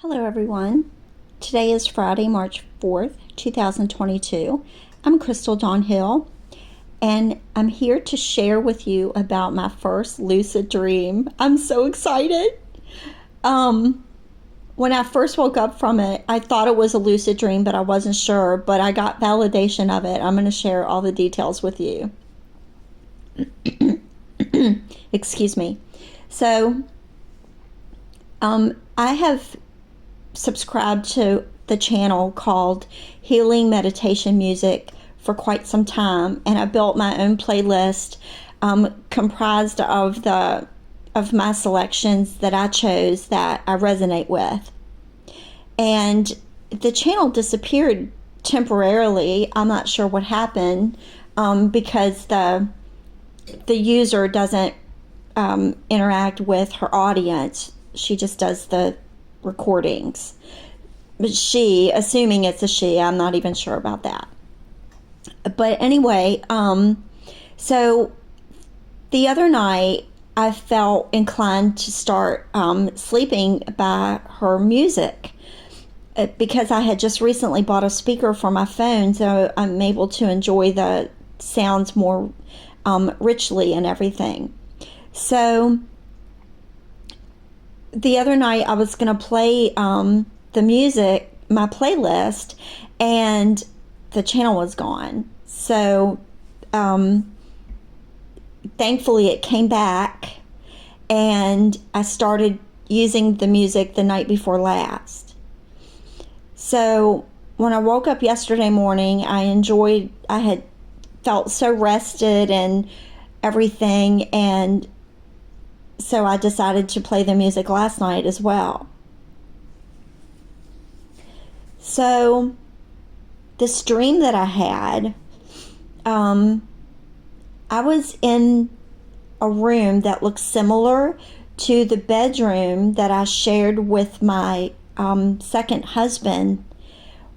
Hello everyone. Today is Friday, March 4th, 2022. I'm Crystal Dawn Hill, and I'm here to share with you about my first lucid dream. I'm so excited. When I first woke up from it, I thought it was a lucid dream, but I wasn't sure, but I got validation of it. I'm going to share all the details with you. Excuse me. So, I have subscribed to the channel called Healing Meditation Music for quite some time, and I built my own playlist comprised of my selections that I chose that I resonate with. And the channel disappeared temporarily. I'm not sure what happened because the user doesn't interact with her audience. She just does the recordings. But assuming it's a she, I'm not even sure about that. But anyway, so the other night I felt inclined to start sleeping by her music because I had just recently bought a speaker for my phone, so I'm able to enjoy the sounds more richly and everything. So the other night I was going to play the music, my playlist, and the channel was gone. So thankfully it came back, and I started using the music the night before last. So when I woke up yesterday morning, I had felt so rested and everything, and so I decided to play the music last night as well. So this dream that I had, I was in a room that looked similar to the bedroom that I shared with my second husband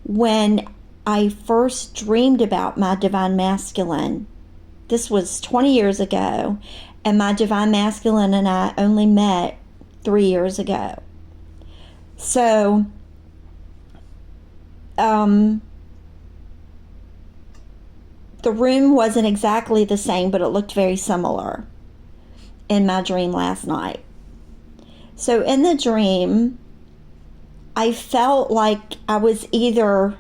when I first dreamed about my divine masculine. This was 20 years ago, and my divine masculine and I only met 3 years ago. So, the room wasn't exactly the same, but it looked very similar in my dream last night. So in the dream, I felt like I either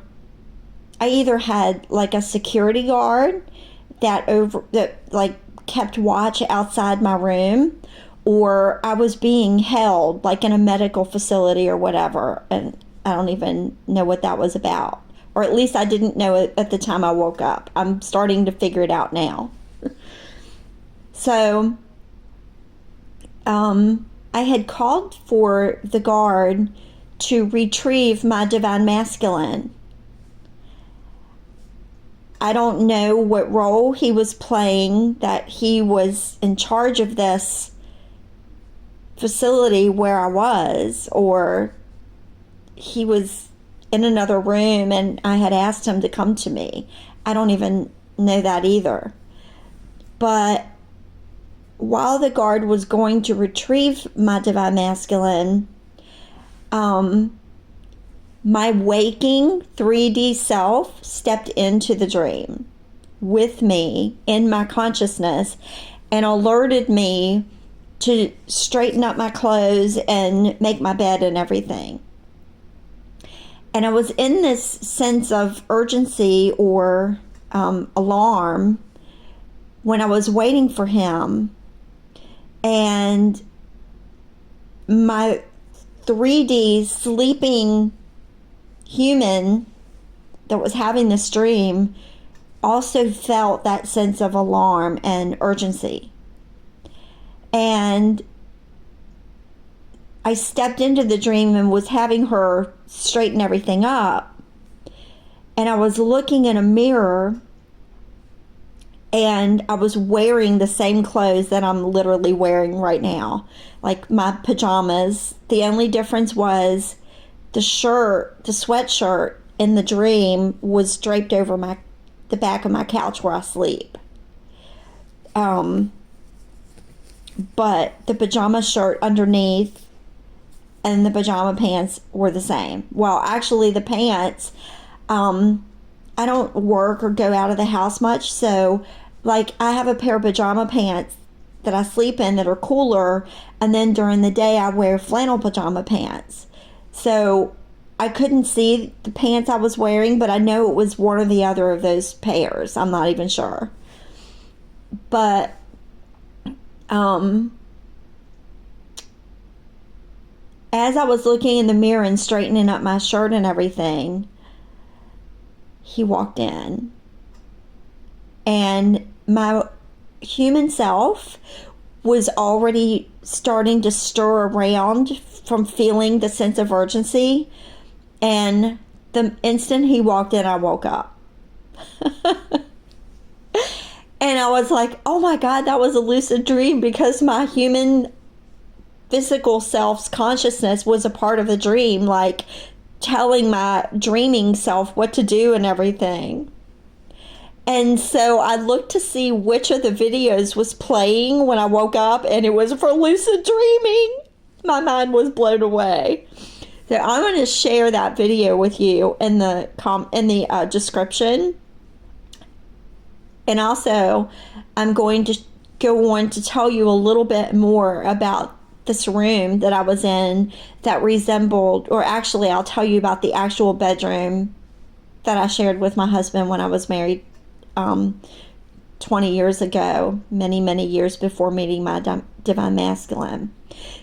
had like a security guard that kept watch outside my room, or I was being held like in a medical facility or whatever, and I don't even know what that was about, or at least I didn't know it at the time I woke up. I'm starting to figure it out now. So I had called for the guard to retrieve my divine masculine. I don't know what role he was playing, that he was in charge of this facility where I was, or he was in another room and I had asked him to come to me. I don't even know that either. But while the guard was going to retrieve my divine masculine, my waking 3D self stepped into the dream with me in my consciousness and alerted me to straighten up my clothes and make my bed and everything. And I was in this sense of urgency or alarm when I was waiting for him. And my 3D sleeping human that was having this dream also felt that sense of alarm and urgency. And I stepped into the dream and was having her straighten everything up. And I was looking in a mirror, and I was wearing the same clothes that I'm literally wearing right now, like my pajamas. The only difference was the sweatshirt in the dream was draped over the back of my couch where I sleep. But the pajama shirt underneath and the pajama pants were the same. Well, actually, the pants, I don't work or go out of the house much, so like I have a pair of pajama pants that I sleep in that are cooler, and then during the day I wear flannel pajama pants. So I couldn't see the pants I was wearing, but I know it was one or the other of those pairs. I'm not even sure. But as I was looking in the mirror and straightening up my shirt and everything, he walked in. And my human self was already starting to stir around from feeling the sense of urgency. And the instant he walked in, I woke up. And I was like, oh my God, that was a lucid dream, because my human physical self's consciousness was a part of the dream, like telling my dreaming self what to do and everything. And so I looked to see which of the videos was playing when I woke up, and it was for lucid dreaming. My mind was blown away. So I'm going to share that video with you in the description. And also, I'm going to go on to tell you a little bit more about this room that I was in that resembled, or actually I'll tell you about the actual bedroom that I shared with my husband when I was married 20 years ago, many years before meeting my divine masculine.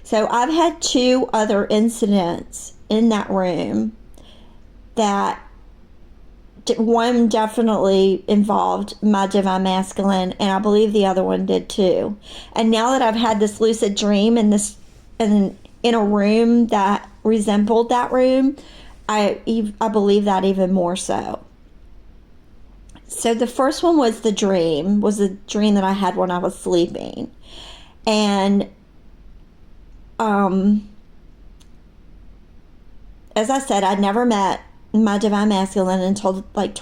So I've had 2 other incidents in that room that one definitely involved my divine masculine, and I believe the other one did too. And now that I've had this lucid dream in a room that resembled that room, I believe that even more so. So the first one was a dream that I had when I was sleeping. And as I said, I'd never met my divine masculine until like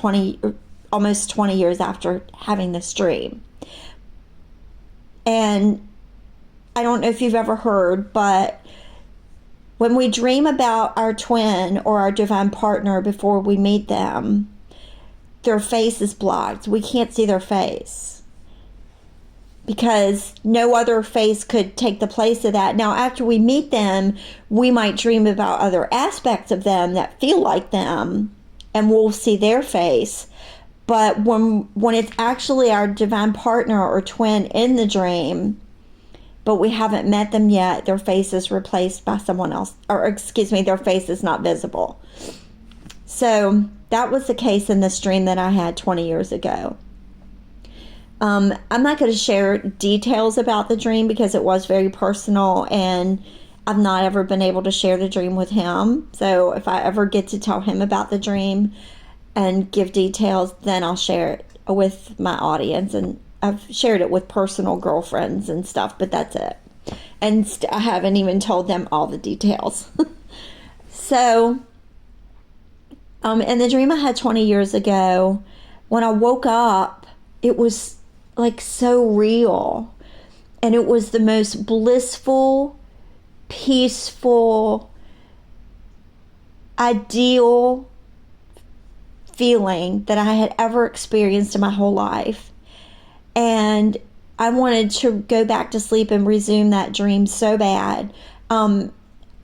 almost 20 years after having this dream. And I don't know if you've ever heard, but when we dream about our twin or our divine partner before we meet them, their face is blocked. We can't see their face because no other face could take the place of that. Now, after we meet them, we might dream about other aspects of them that feel like them, and we'll see their face. But when it's actually our divine partner or twin in the dream, but we haven't met them yet, their face is replaced by someone else, or excuse me, their face is not visible. So that was the case in this dream that I had 20 years ago. I'm not going to share details about the dream because it was very personal, and I've not ever been able to share the dream with him. So if I ever get to tell him about the dream and give details, then I'll share it with my audience. And I've shared it with personal girlfriends and stuff, but that's it. And I haven't even told them all the details. So, in the dream I had 20 years ago, when I woke up, it was like so real. And it was the most blissful, peaceful, ideal feeling that I had ever experienced in my whole life. And I wanted to go back to sleep and resume that dream so bad. I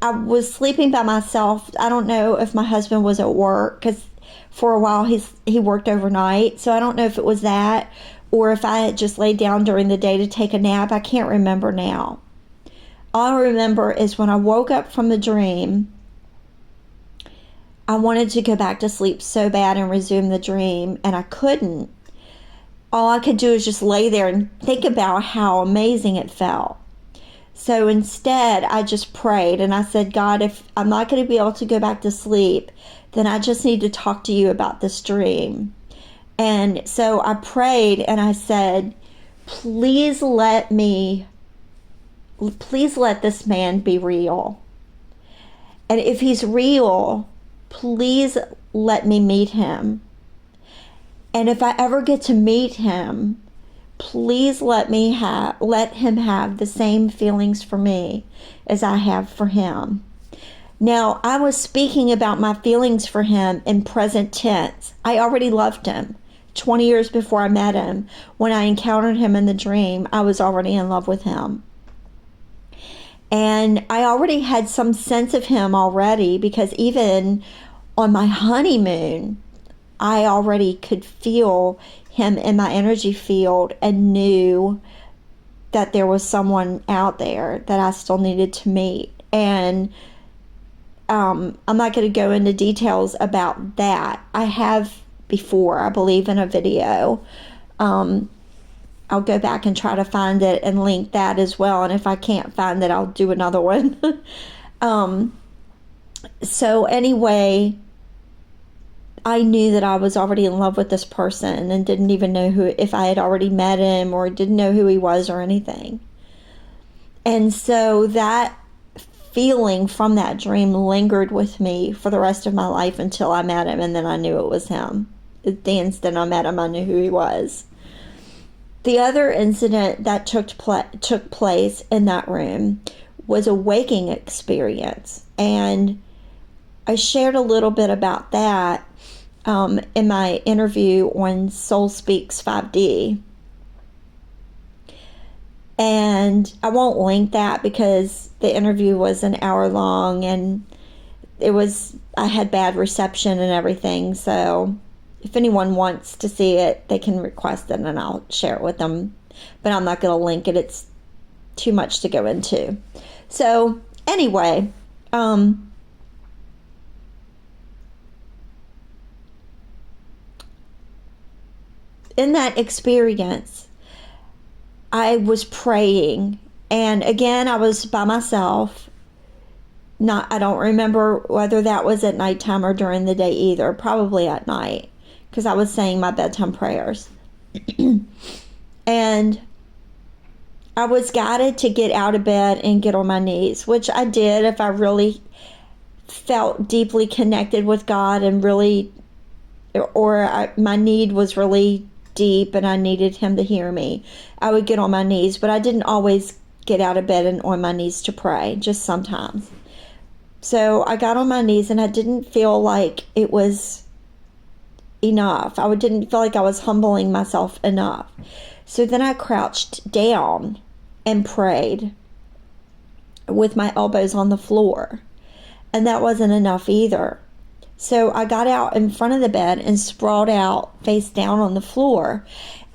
was sleeping by myself. I don't know if my husband was at work, because for a while he worked overnight. So I don't know if it was that or if I had just laid down during the day to take a nap. I can't remember now. All I remember is when I woke up from the dream, I wanted to go back to sleep so bad and resume the dream, and I couldn't. All I could do is just lay there and think about how amazing it felt. So instead, I just prayed, and I said, God, if I'm not going to be able to go back to sleep, then I just need to talk to you about this dream. And so I prayed, and I said, please let this man be real. And if he's real, please let me meet him. And if I ever get to meet him, please let him have the same feelings for me as I have for him. Now, I was speaking about my feelings for him in present tense. I already loved him. 20 years before I met him, when I encountered him in the dream, I was already in love with him. And I already had some sense of him already, because even on my honeymoon, I already could feel him in my energy field and knew that there was someone out there that I still needed to meet. And I'm not going to go into details about that. I have before, I believe, in a video. I'll go back and try to find it and link that as well. And if I can't find it, I'll do another one. So anyway, I knew that I was already in love with this person and didn't even know if I had already met him or didn't know who he was or anything. And so that feeling from that dream lingered with me for the rest of my life until I met him, and then I knew it was him. The instant I met him, I knew who he was. The other incident that took place in that room was a waking experience, and I shared a little bit about that in my interview on Soul Speaks 5D. And I won't link that because the interview was an hour long, and I had bad reception and everything. So if anyone wants to see it, they can request it and I'll share it with them. But I'm not going to link it. It's too much to go into. So anyway, in that experience, I was praying, and again, I was by myself. I don't remember whether that was at nighttime or during the day either, probably at night, because I was saying my bedtime prayers. And I was guided to get out of bed and get on my knees, which I did if I really felt deeply connected with God and really, my need was really deep and I needed him to hear me. I would get on my knees, but I didn't always get out of bed and on my knees to pray, just sometimes. So I got on my knees and I didn't feel like it was enough. I didn't feel like I was humbling myself enough. So then I crouched down and prayed with my elbows on the floor, and that wasn't enough either. So I got out in front of the bed and sprawled out face down on the floor.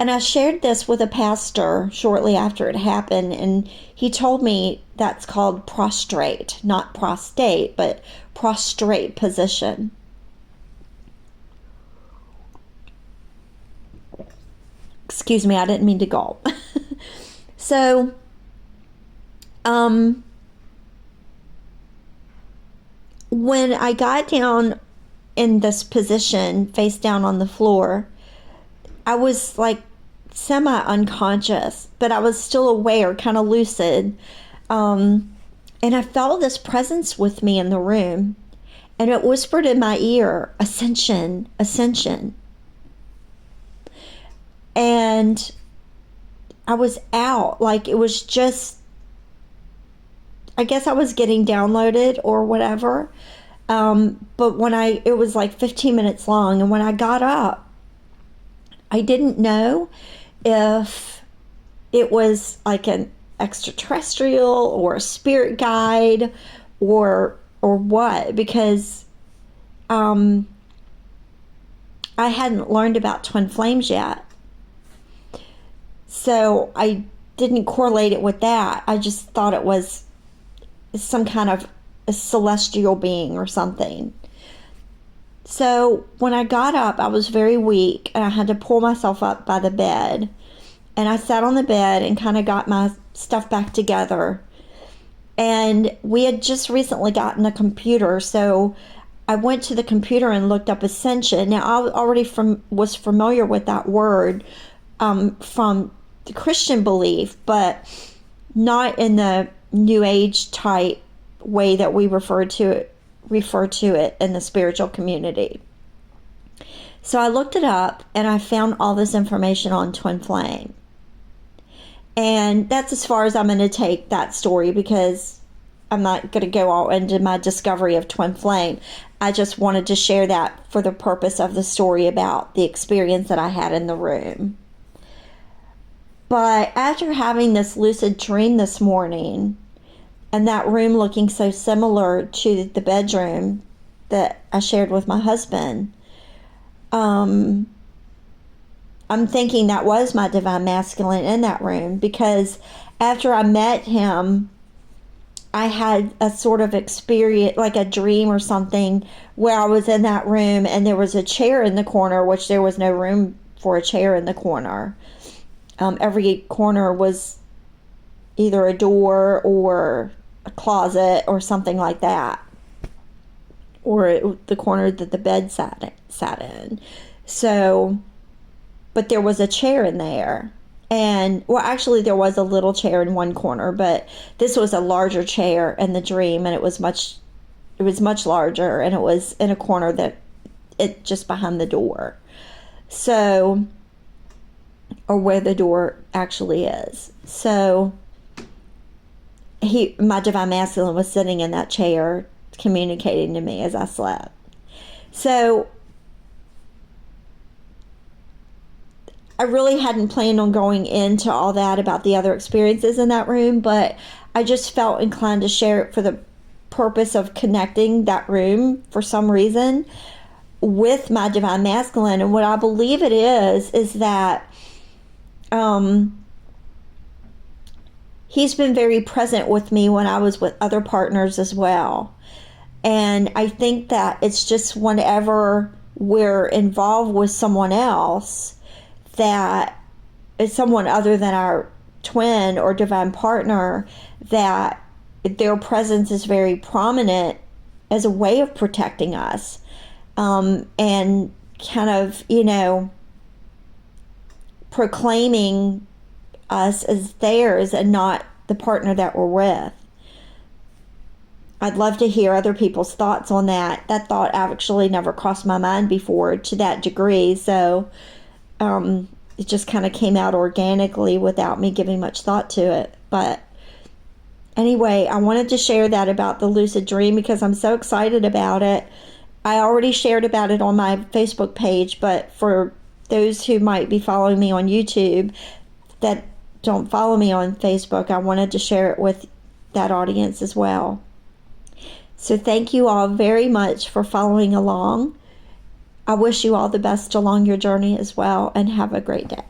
And I shared this with a pastor shortly after it happened, and he told me that's called prostrate, not prostate, but prostrate position. Excuse me, I didn't mean to gulp. So, when I got down in this position, face down on the floor, I was like semi-unconscious, but I was still aware, kind of lucid. And I felt this presence with me in the room, and it whispered in my ear, ascension, ascension. And I was out, like it was just, I guess I was getting downloaded or whatever. But it was like 15 minutes long, and when I got up, I didn't know if it was like an extraterrestrial or a spirit guide or what, because I hadn't learned about twin flames yet. So I didn't correlate it with that. I just thought it was some kind of a celestial being or something. So when I got up, I was very weak and I had to pull myself up by the bed. And I sat on the bed and kind of got my stuff back together. And we had just recently gotten a computer, so I went to the computer and looked up ascension. Now, I already was familiar with that word from the Christian belief, but not in the New Age type way that we refer to it in the spiritual community. So I looked it up and I found all this information on twin flame. And that's as far as I'm going to take that story, because I'm not going to go all into my discovery of twin flame. I just wanted to share that for the purpose of the story about the experience that I had in the room. But after having this lucid dream this morning, and that room looking so similar to the bedroom that I shared with my husband, I'm thinking that was my divine masculine in that room, because after I met him, I had a sort of experience, like a dream or something, where I was in that room and there was a chair in the corner, which there was no room for a chair in the corner. Every corner was either a door or a closet or something like that, or the corner that the bed sat in. So, but there was a chair in there. And, well, actually there was a little chair in one corner, but this was a larger chair in the dream, and it was much larger, and it was in a corner just behind the door. So, or where the door actually is. So, my divine masculine was sitting in that chair communicating to me as I slept. So, I really hadn't planned on going into all that about the other experiences in that room, but I just felt inclined to share it for the purpose of connecting that room for some reason with my divine masculine. And what I believe it is that he's been very present with me when I was with other partners as well. And I think that it's just whenever we're involved with someone else, that is someone other than our twin or divine partner, that their presence is very prominent as a way of protecting us, and kind of, proclaiming us as theirs and not the partner that we're with. I'd love to hear other people's thoughts on that. That thought actually never crossed my mind before to that degree, so it just kind of came out organically without me giving much thought to it. But anyway, I wanted to share that about the lucid dream because I'm so excited about it. I already shared about it on my Facebook page, but for those who might be following me on YouTube that don't follow me on Facebook, I wanted to share it with that audience as well. So thank you all very much for following along. I wish you all the best along your journey as well, and have a great day.